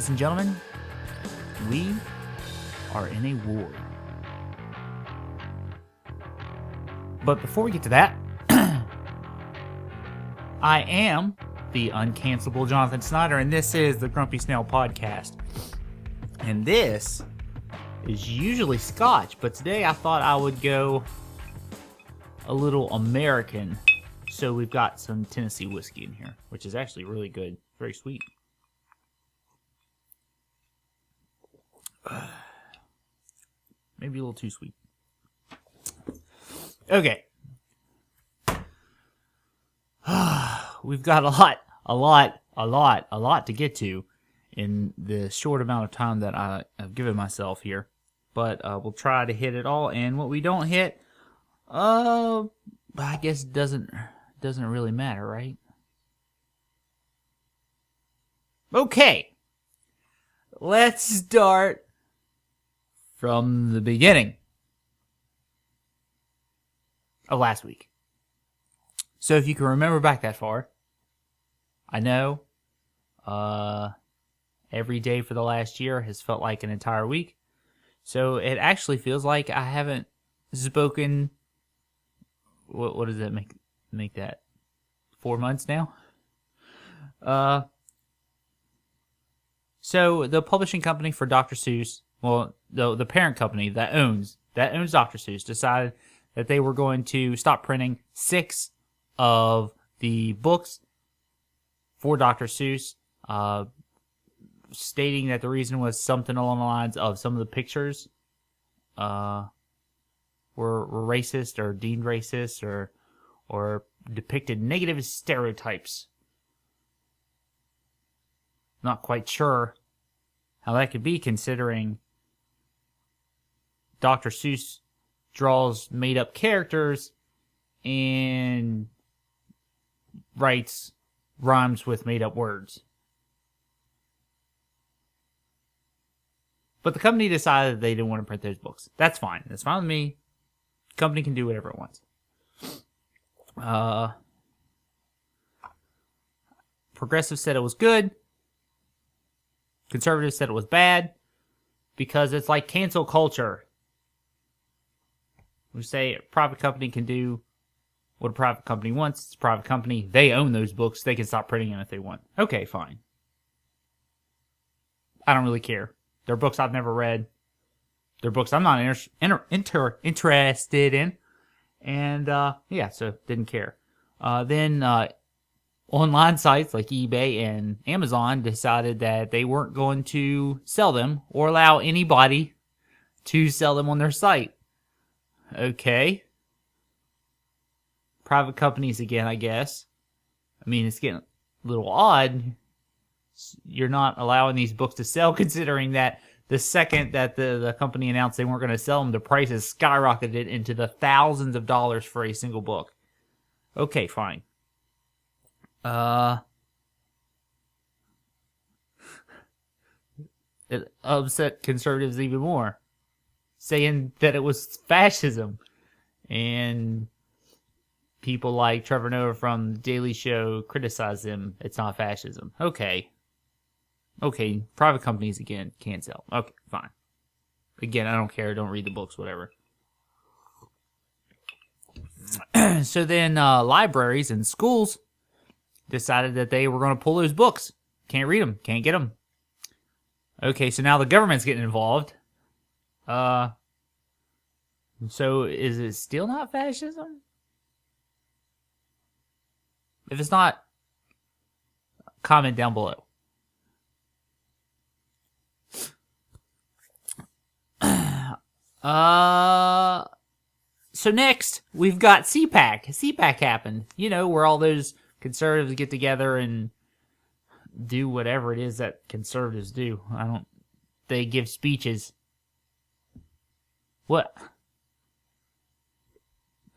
Ladies and gentlemen, we are in a war. But before we get to that, I am the uncancelable Jonathan Snyder, and this is the Grumpy Snail Podcast. And this is usually Scotch, but today I thought I would go a little American. So we've got some Tennessee whiskey in here, which is actually really good. Very sweet. Maybe a little too sweet. Okay. We've got a lot to get to in the short amount of time that I have given myself here. But we'll try to hit it all, and what we don't hit, I guess doesn't really matter, right? Okay. Let's start from the beginning of last week. So if you can remember back that far, I know every day for the last year has felt like an entire week. So it actually feels like I haven't spoken. What does that make that? 4 months now? So the publishing company for Dr. Seuss, well, the parent company that owns Dr. Seuss, decided that they were going to stop printing 6 of the books for Dr. Seuss, stating that the reason was something along the lines of some of the pictures were racist or deemed racist or depicted negative stereotypes. Not quite sure how that could be, considering Dr. Seuss draws made-up characters and writes rhymes with made-up words. But the company decided they didn't want to print those books. That's fine. That's fine with me. The company can do whatever it wants. Progressives said it was good. Conservatives said it was bad. Because it's like cancel culture. We say a private company can do what a private company wants. It's a private company. They own those books. They can stop printing them if they want. Okay, fine. I don't really care. They're books I've never read. They're books I'm not interested in. And, so didn't care. Then online sites like eBay and Amazon decided that they weren't going to sell them or allow anybody to sell them on their site. Okay. Private companies again, I guess. I mean, it's getting a little odd. You're not allowing these books to sell, considering that the second that the company announced they weren't going to sell them, the prices skyrocketed into the thousands of dollars for a single book. Okay, fine. It upset conservatives even more, saying that it was fascism. And people like Trevor Noah from The Daily Show criticized them. It's not fascism. Okay, private companies again can't sell. Okay, fine. Again, I don't care. Don't read the books, whatever. So then libraries and schools decided that they were going to pull those books. Can't read them. Can't get them. Okay, so now the government's getting involved. So is it still not fascism? If it's not, comment down below. So next, we've got CPAC. CPAC happened. You know, where all those conservatives get together and do whatever it is that conservatives do. They give speeches. What?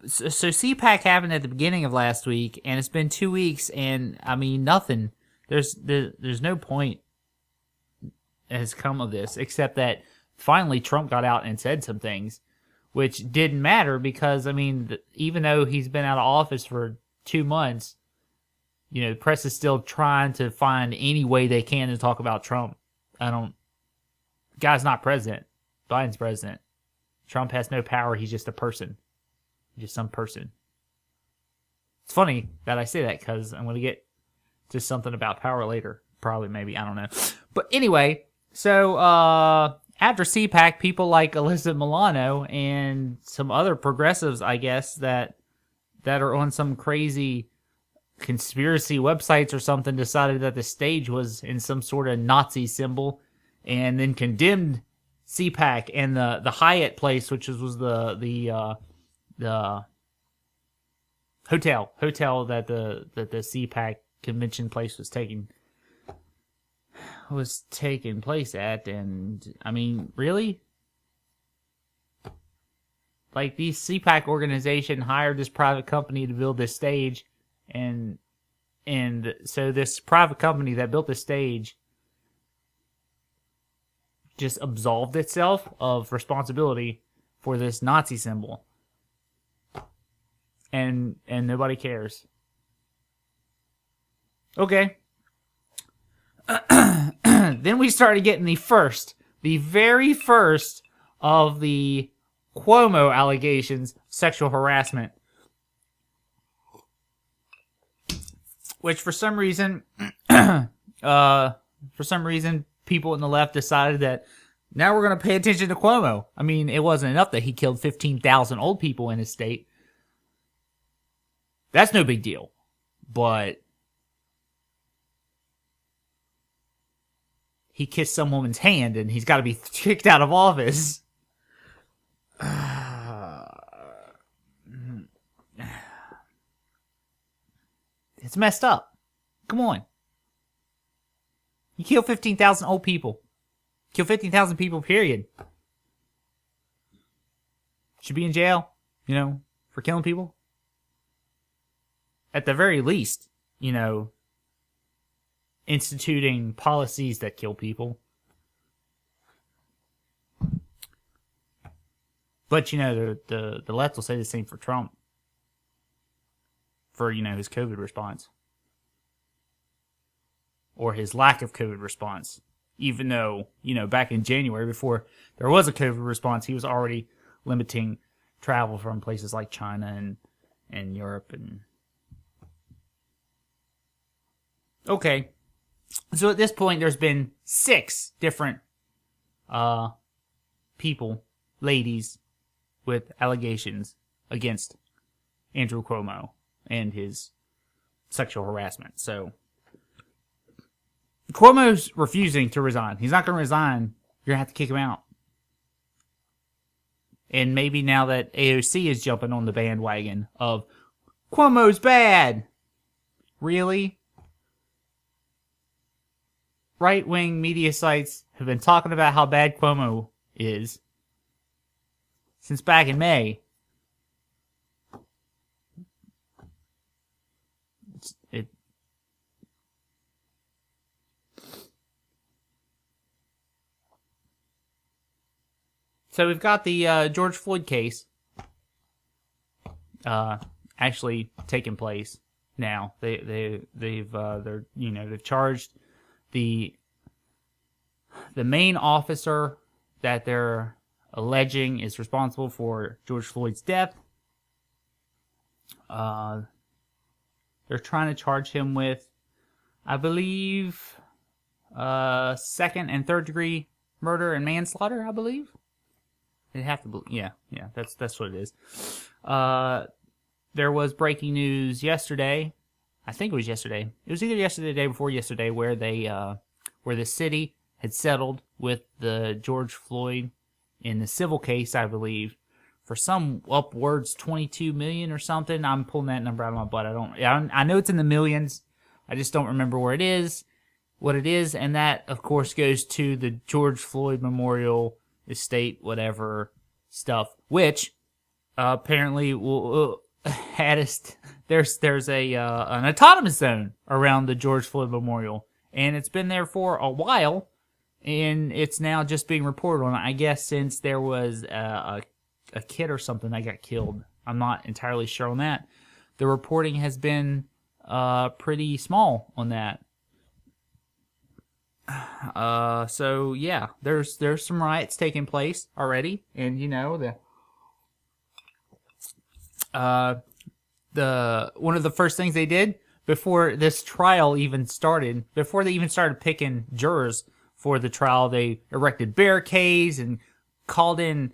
So CPAC happened at the beginning of last week, and it's been 2 weeks, and I mean, nothing. There's no point has come of this, except that finally Trump got out and said some things, which didn't matter because, I mean, even though he's been out of office for 2 months, the press is still trying to find any way they can to talk about Trump. I don't. Guy's not president. Biden's president. Trump has no power. He's just a person. Just some person. It's funny that I say that because I'm going to get to something about power later. Probably, maybe. I don't know. But anyway, so after CPAC, people like Alyssa Milano and some other progressives, I guess, that are on some crazy conspiracy websites or something, decided that the stage was in some sort of Nazi symbol, and then condemned CPAC and the Hyatt place, which was the hotel that the CPAC convention place was taking place at. And I mean, really, like, the CPAC organization hired this private company to build this stage, and so this private company that built the stage just absolved itself of responsibility for this Nazi symbol. And nobody cares. Okay. Then we started getting the very first of the Cuomo allegations, sexual harassment. Which for some reason people in the left decided that now we're going to pay attention to Cuomo. I mean, it wasn't enough that he killed 15,000 old people in his state. That's no big deal. But he kissed some woman's hand and he's got to be kicked out of office. It's messed up. Come on. You kill 15,000 old people. Kill 15,000 people, period. Should be in jail, for killing people. At the very least, instituting policies that kill people. But, the left will say the same for Trump. For, his COVID response. Or his lack of COVID response. Even though, back in January, before there was a COVID response, he was already limiting travel from places like China and Europe. And okay. So at this point, there's been 6 different ladies, with allegations against Andrew Cuomo and his sexual harassment. So Cuomo's refusing to resign. He's not going to resign. You're going to have to kick him out. And maybe now that AOC is jumping on the bandwagon of Cuomo's bad. Really? Right-wing media sites have been talking about how bad Cuomo is since back in May. So we've got the George Floyd case actually taking place now. They've charged the main officer that they're alleging is responsible for George Floyd's death. They're trying to charge him with, I believe, second and third degree murder and manslaughter, I believe. They have to believe, yeah, that's what it is. There was breaking news yesterday. I think it was yesterday. It was either yesterday or the day before yesterday, where where the city had settled with the George Floyd in the civil case, I believe, for some upwards $22 million or something. I'm pulling that number out of my butt. I know it's in the millions. I just don't remember what it is, and that, of course, goes to the George Floyd Memorial Estate, whatever stuff, which apparently will there's an autonomous zone around the George Floyd Memorial, and it's been there for a while, and it's now just being reported on, I guess, since there was a kid or something that got killed. I'm not entirely sure on that. The reporting has been pretty small on that. So yeah, there's some riots taking place already, and the one of the first things they did before this trial even started, before they even started picking jurors for the trial, they erected barricades and called in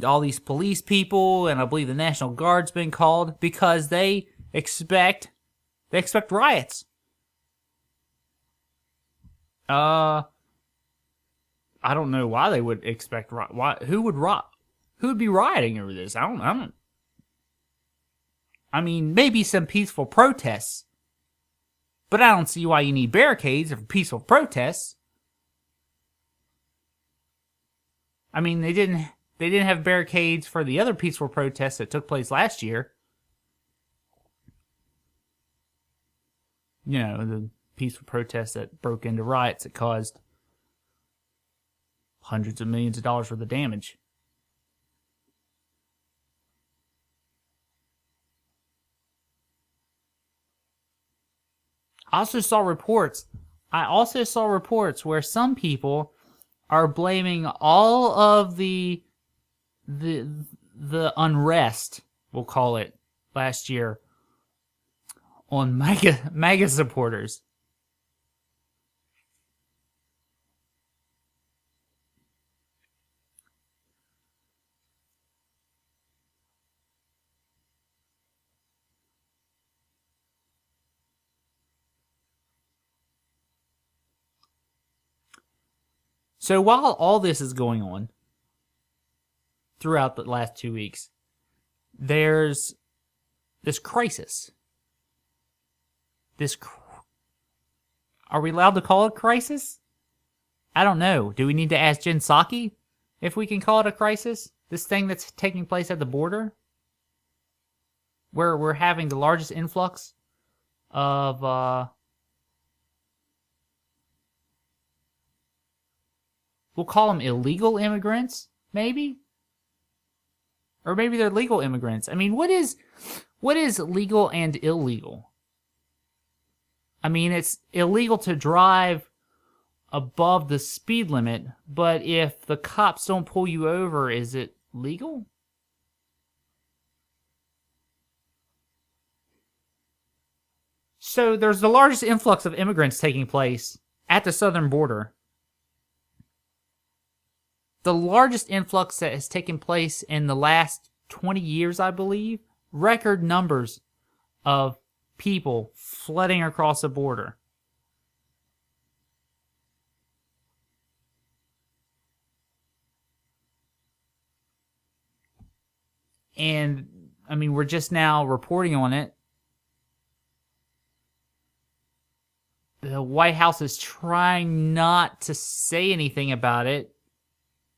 all these police people, and I believe the National Guard's been called because they expect riots. I don't know why they would expect why who would be rioting over this? I mean, maybe some peaceful protests, but I don't see why you need barricades for peaceful protests. I mean, they didn't have barricades for the other peaceful protests that took place last year. The peaceful protests that broke into riots that caused hundreds of millions of dollars worth of damage. I also saw reports where some people are blaming all of the unrest, we'll call it, last year on MAGA supporters. So while all this is going on throughout the last 2 weeks, there's this crisis. Are we allowed to call it a crisis? I don't know. Do we need to ask Jen Psaki if we can call it a crisis? This thing that's taking place at the border? Where we're having the largest influx of we'll call them illegal immigrants, maybe? Or maybe they're legal immigrants. I mean, what is legal and illegal? I mean, it's illegal to drive above the speed limit, but if the cops don't pull you over, is it legal? So there's the largest influx of immigrants taking place at the southern border. The largest influx that has taken place in the last 20 years, I believe. Record numbers of people flooding across the border. And, I mean, we're just now reporting on it. The White House is trying not to say anything about it.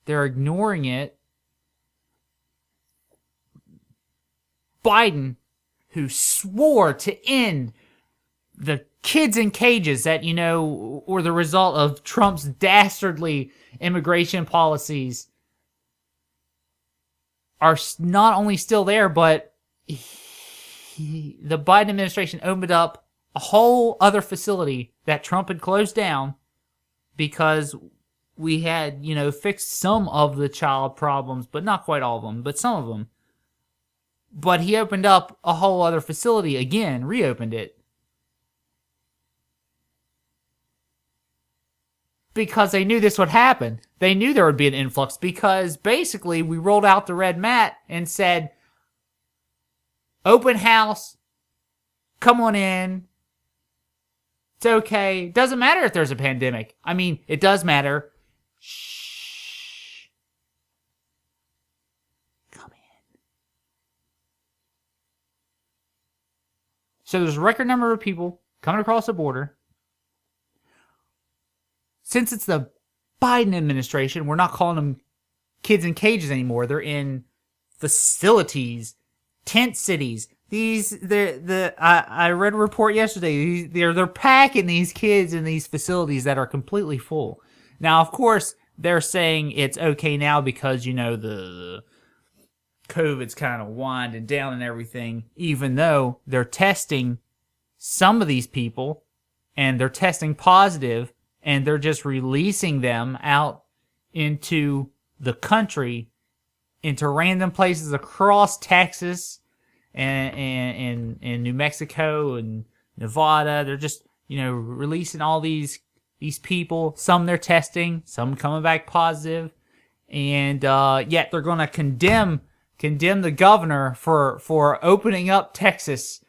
They're ignoring it. Biden, who swore to end the kids in cages that, were the result of Trump's dastardly immigration policies, are not only still there, but the Biden administration opened up a whole other facility that Trump had closed down because we had, fixed some of the child problems, but not quite all of them, but some of them. But he opened up a whole other facility again, reopened it. Because they knew this would happen. They knew there would be an influx because basically we rolled out the red mat and said, open house, come on in. It's okay. Doesn't matter if there's a pandemic. I mean, it does matter. Shh. Come in. So there's a record number of people coming across the border. Since it's the Biden administration, we're not calling them kids in cages anymore. They're in facilities, tent cities. I read a report yesterday. They're packing these kids in these facilities that are completely full. Now, of course, they're saying it's okay now because, the COVID's kind of winding down and everything, even though they're testing some of these people and they're testing positive and they're just releasing them out into the country, into random places across Texas and New Mexico and Nevada. They're just, releasing all these people. Some they're testing, some coming back positive, and yet they're going to condemn the governor for opening up Texas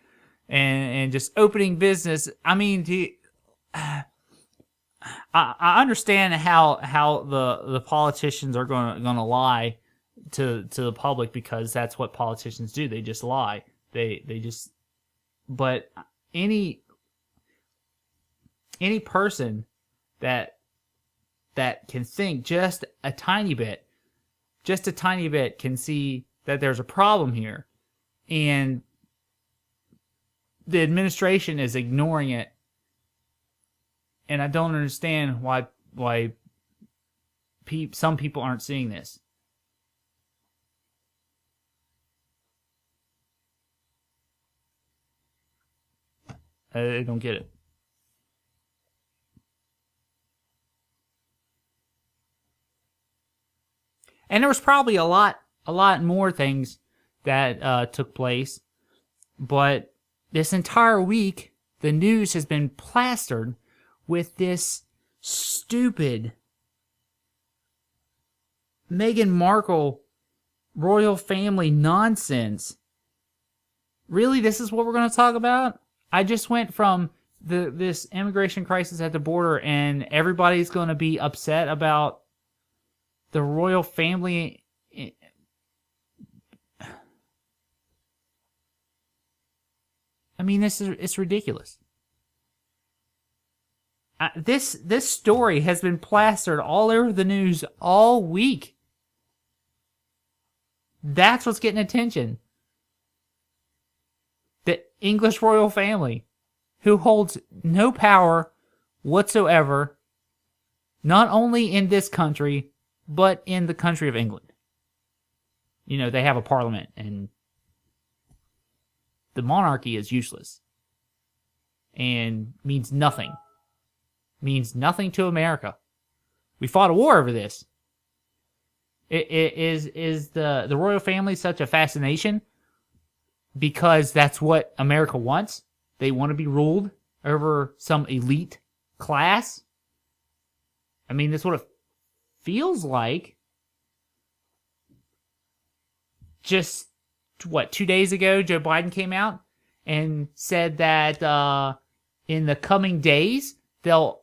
and just opening business. I mean, I understand how the politicians are going to lie to the public, because that's what politicians do. They just lie. They just, but any person that can think just a tiny bit can see that there's a problem here, and the administration is ignoring it. And I don't understand why some people aren't seeing this. I don't get it. And there was probably a lot more things that took place, but this entire week, the news has been plastered with this stupid Meghan Markle royal family nonsense. Really, this is what we're going to talk about? I just went from this immigration crisis at the border, and everybody's going to be upset about the royal family. I mean, it's ridiculous. This story has been plastered all over the news all week. That's what's getting attention. The English royal family, who holds no power whatsoever, not only in this country, but in the country of England. They have a parliament, and the monarchy is useless and means nothing. Means nothing to America. We fought a war over this. Is the royal family such a fascination because that's what America wants? They want to be ruled over some elite class? I mean, that's what it feels like. Just, 2 days ago, Joe Biden came out and said that in the coming days, they'll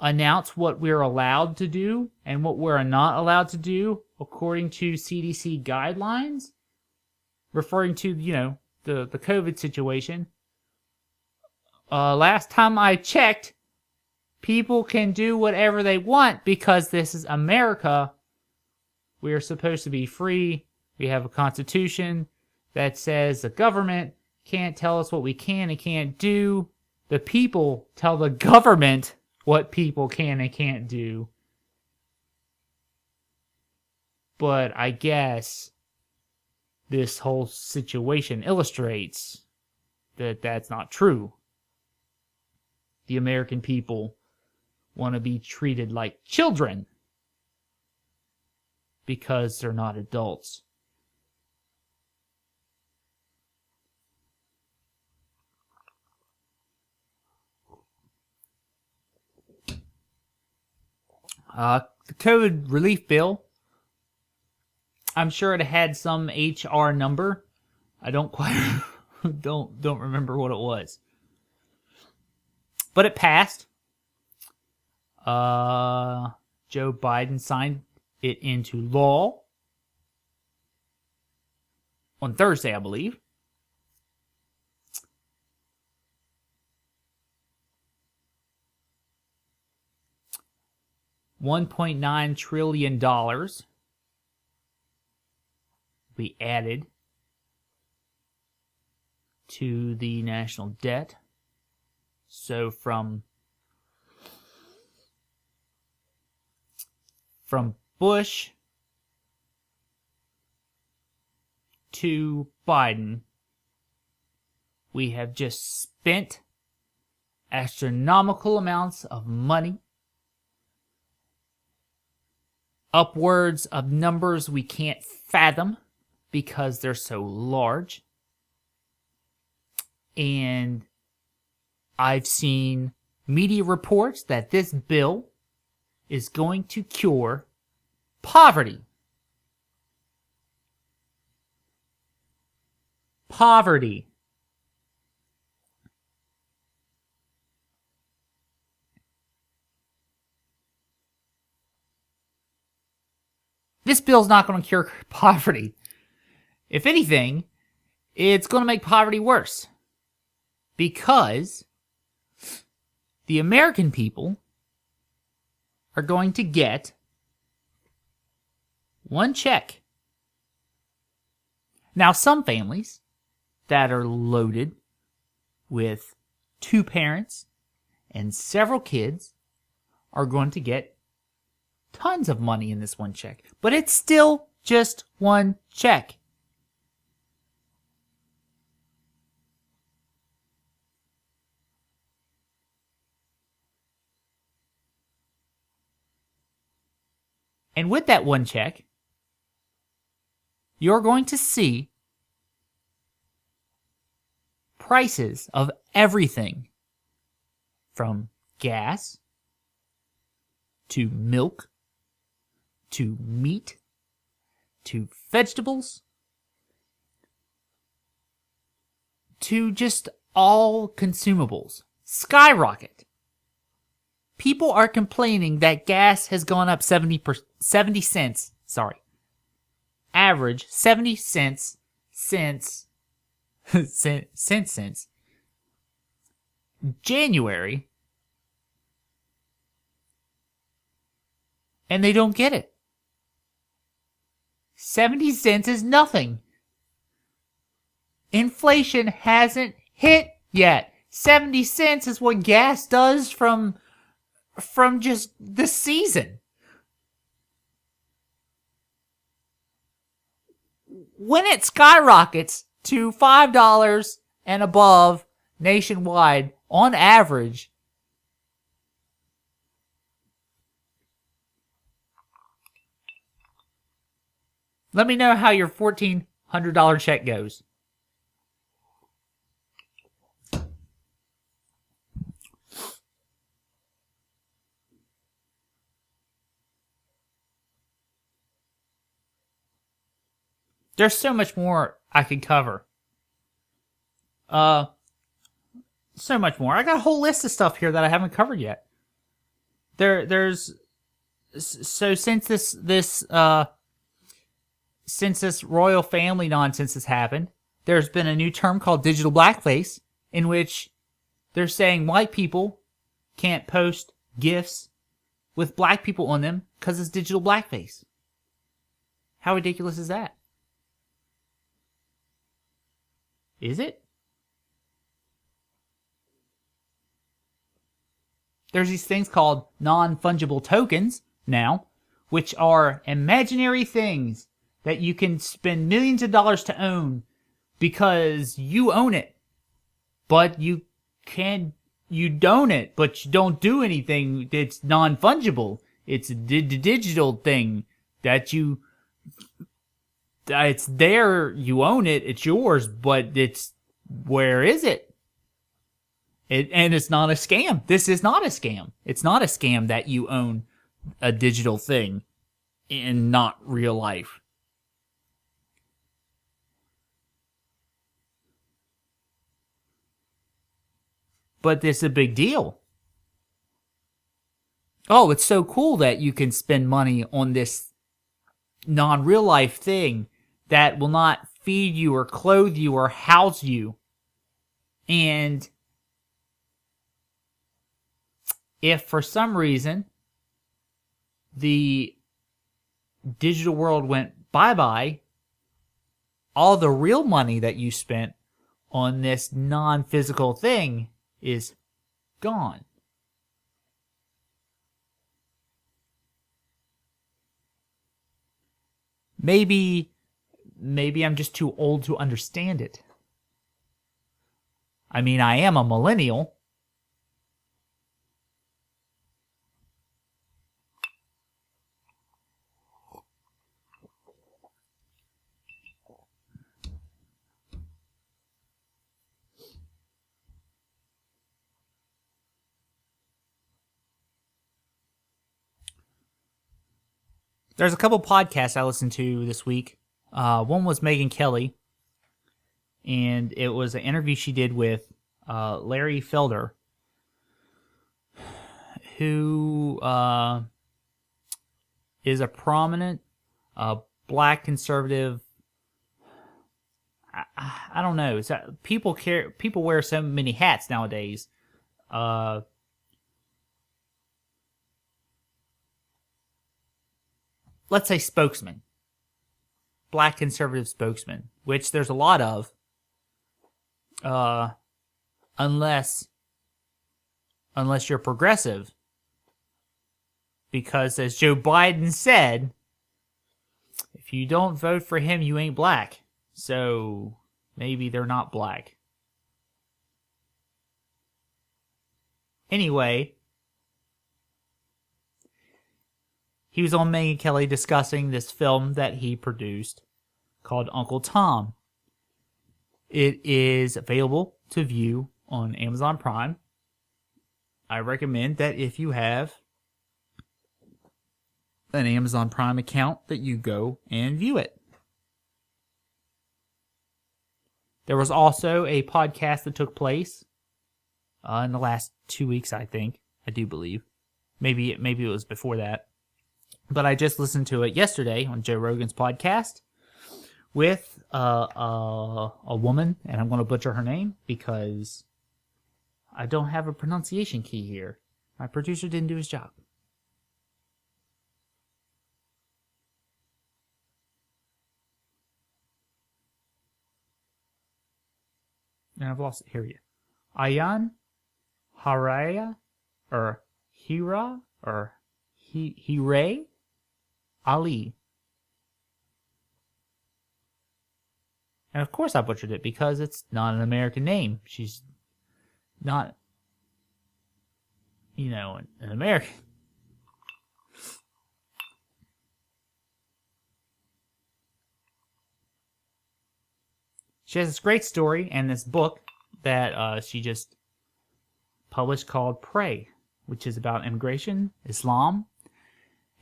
announce what we're allowed to do and what we're not allowed to do according to CDC guidelines, referring to, the COVID situation. Last time I checked, people can do whatever they want because this is America. We are supposed to be free. We have a constitution that says the government can't tell us what we can and can't do. The people tell the government what people can and can't do. But I guess this whole situation illustrates that that's not true. The American people want to be treated like children because they're not adults. The COVID relief bill, I'm sure it had some HR number. I don't quite don't remember what it was, but it passed. Joe Biden signed it into law on Thursday, I believe. $1.9 trillion be added to the national debt. So from Bush to Biden, we have just spent astronomical amounts of money upwards of numbers we can't fathom because they're so large. And I've seen media reports that this bill is going to cure poverty. Poverty. This bill's not going to cure poverty. If anything, it's going to make poverty worse. Because the American people are going to get one check. Now, some families that are loaded with 2 parents and several kids are going to get tons of money in this one check. But it's still just one check. And with that one check, you're going to see prices of everything from gas to milk to meat to vegetables to just all consumables skyrocket. People are complaining that gas has gone up 70 cents, average 70 cents since January, and they don't get it. 70 cents is nothing. Inflation hasn't hit yet. 70 cents is what gas does from just the season. When it skyrockets to $5 and above nationwide on average, let me know how your $1,400 check goes. There's so much more I could cover. So much more. I got a whole list of stuff here that I haven't covered yet. So since this royal family nonsense has happened, there's been a new term called digital blackface, in which they're saying white people can't post GIFs with black people on them because it's digital blackface. How ridiculous is that? Is it? There's these things called non-fungible tokens now, which are imaginary things that you can spend millions of dollars to own because you own it. But you own it, but you don't do anything. It's non-fungible. It's a digital thing that it's there, you own it, it's yours, but where is it? And it's not a scam. This is not a scam. It's not a scam that you own a digital thing in not real life. But this is a big deal. Oh, it's so cool that you can spend money on this non-real life thing that will not feed you or clothe you or house you. And if for some reason the digital world went bye-bye, all the real money that you spent on this non-physical thing is gone. Maybe I'm just too old to understand it. I mean, I am a millennial. There's a couple podcasts I listened to this week. One was Megyn Kelly, and it was an interview she did with Larry Felder, who is a prominent black conservative. I don't know. It's, people wear so many hats nowadays. Let's say spokesman, black conservative spokesman, which there's a lot of, unless you're progressive, because as Joe Biden said, if you don't vote for him, you ain't black. So maybe they're not black. Anyway, he was on Megyn Kelly discussing this film that he produced called Uncle Tom. It is available to view on Amazon Prime. I recommend that if you have an Amazon Prime account that you go and view it. There was also a podcast that took place in the last 2 weeks, I think. I do believe. Maybe it was before that. But I just listened to it yesterday on Joe Rogan's podcast with a woman, and I'm going to butcher her name because I don't have a pronunciation key here. My producer didn't do his job. And I've lost it. Here we go. Ayan Haraya or Hira or Hire Ali. And of course I butchered it because it's not an American name. She's not, an American. She has this great story and this book that she just published called Pray, which is about immigration, Islam,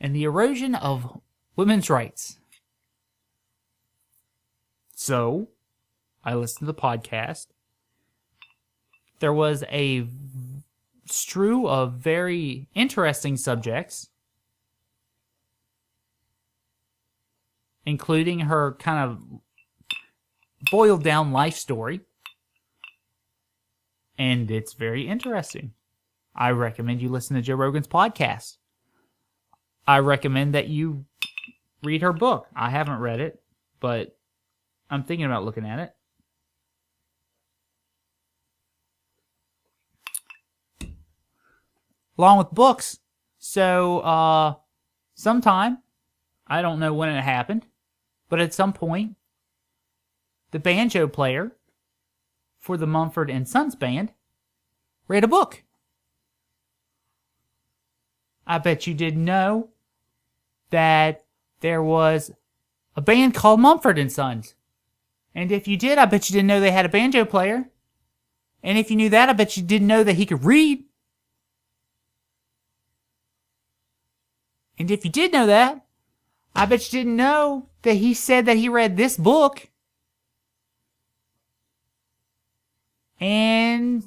and the erosion of women's rights. So, I listened to the podcast. There was a strew of very interesting subjects, including her kind of boiled down life story. And it's very interesting. I recommend you listen to Joe Rogan's podcast. I recommend that you read her book. I haven't read it, but I'm thinking about looking at it. Along with books. So, sometime, I don't know when it happened, but at some point, the banjo player for the Mumford and Sons band read a book. I bet you didn't know that there was a band called Mumford and Sons. And if you did, I bet you didn't know they had a banjo player. And if you knew that, I bet you didn't know that he could read. And if you did know that, I bet you didn't know that he said that he read this book and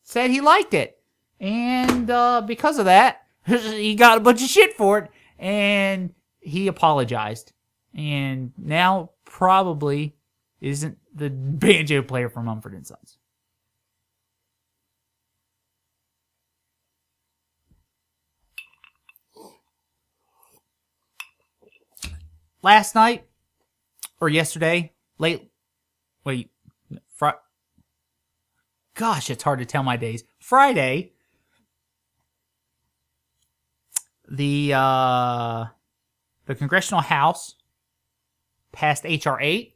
said he liked it. And because of that, he got a bunch of shit for it. And he apologized. And now probably isn't the banjo player from Mumford and Sons. Last night, or yesterday, gosh, it's hard to tell my days. Friday, the Congressional House passed H.R. 8,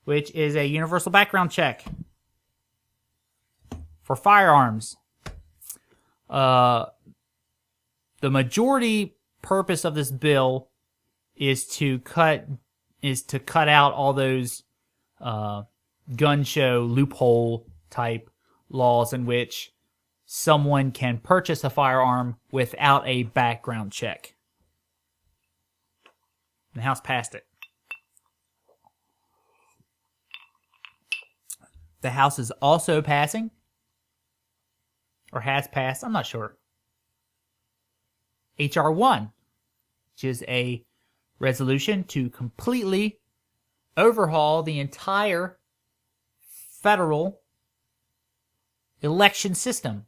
which is a universal background check for firearms. The majority purpose of this bill is to cut out all those gun show loophole type laws in which someone can purchase a firearm without a background check. The House passed it. The House is also passing, or has passed, I'm not sure, H.R. 1, which is a resolution to completely overhaul the entire federal election system.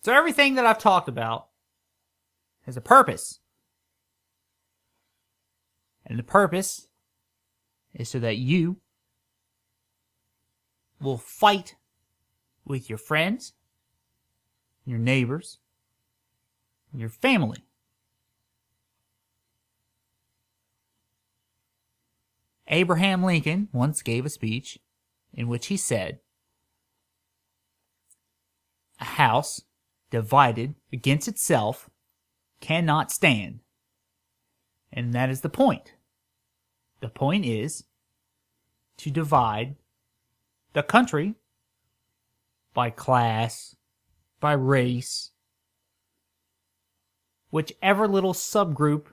So everything that I've talked about has a purpose. And the purpose is so that you will fight with your friends, your neighbors, and your family. Abraham Lincoln once gave a speech in which he said, "A house divided against itself cannot stand." And that is the point. The point is to divide the country by class, by race, whichever little subgroup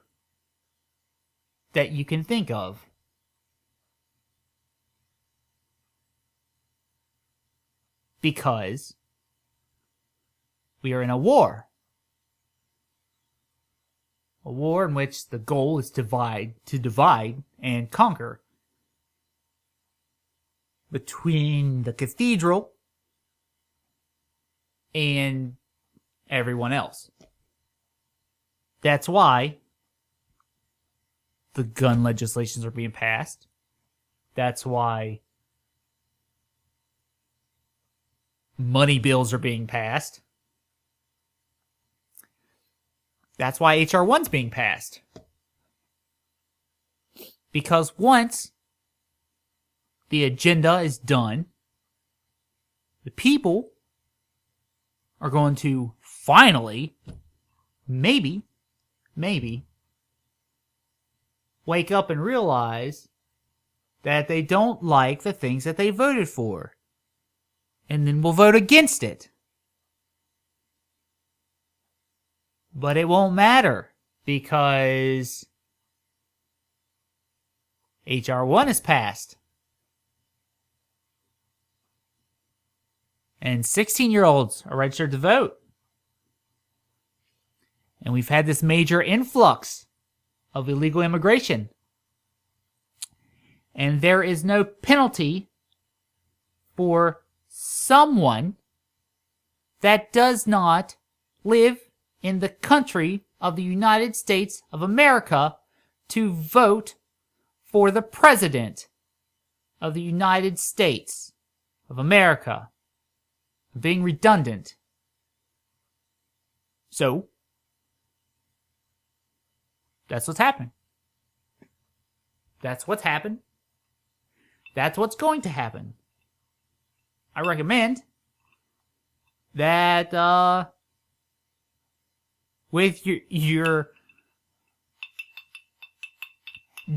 that you can think of. Because we are in a war. A war in which the goal is to divide and conquer between the cathedral and everyone else. That's why the gun legislations are being passed. That's why money bills are being passed. That's why H.R. 1's being passed. Because once the agenda is done, the people are going to finally, maybe, wake up and realize that they don't like the things that they voted for. And then we'll vote against it. But it won't matter because H.R. 1 is passed. And 16-year-olds are registered to vote. And we've had this major influx of illegal immigration. And there is no penalty for someone that does not live in the country of the United States of America to vote for the President of the United States of America. I'm being redundant. So, that's what's happening. That's what's happened. That's what's going to happen. I recommend that, with your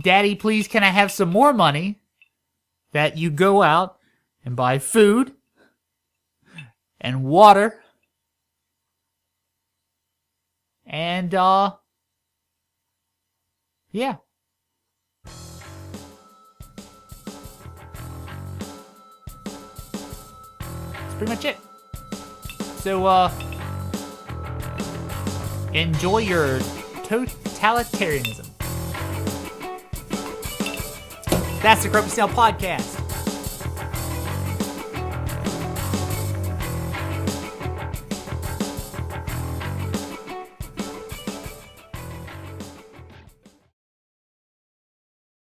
"Daddy, please can I have some more money," that you go out and buy food and water and yeah. That's pretty much it. So enjoy your totalitarianism. That's the Grumpy Snail Podcast.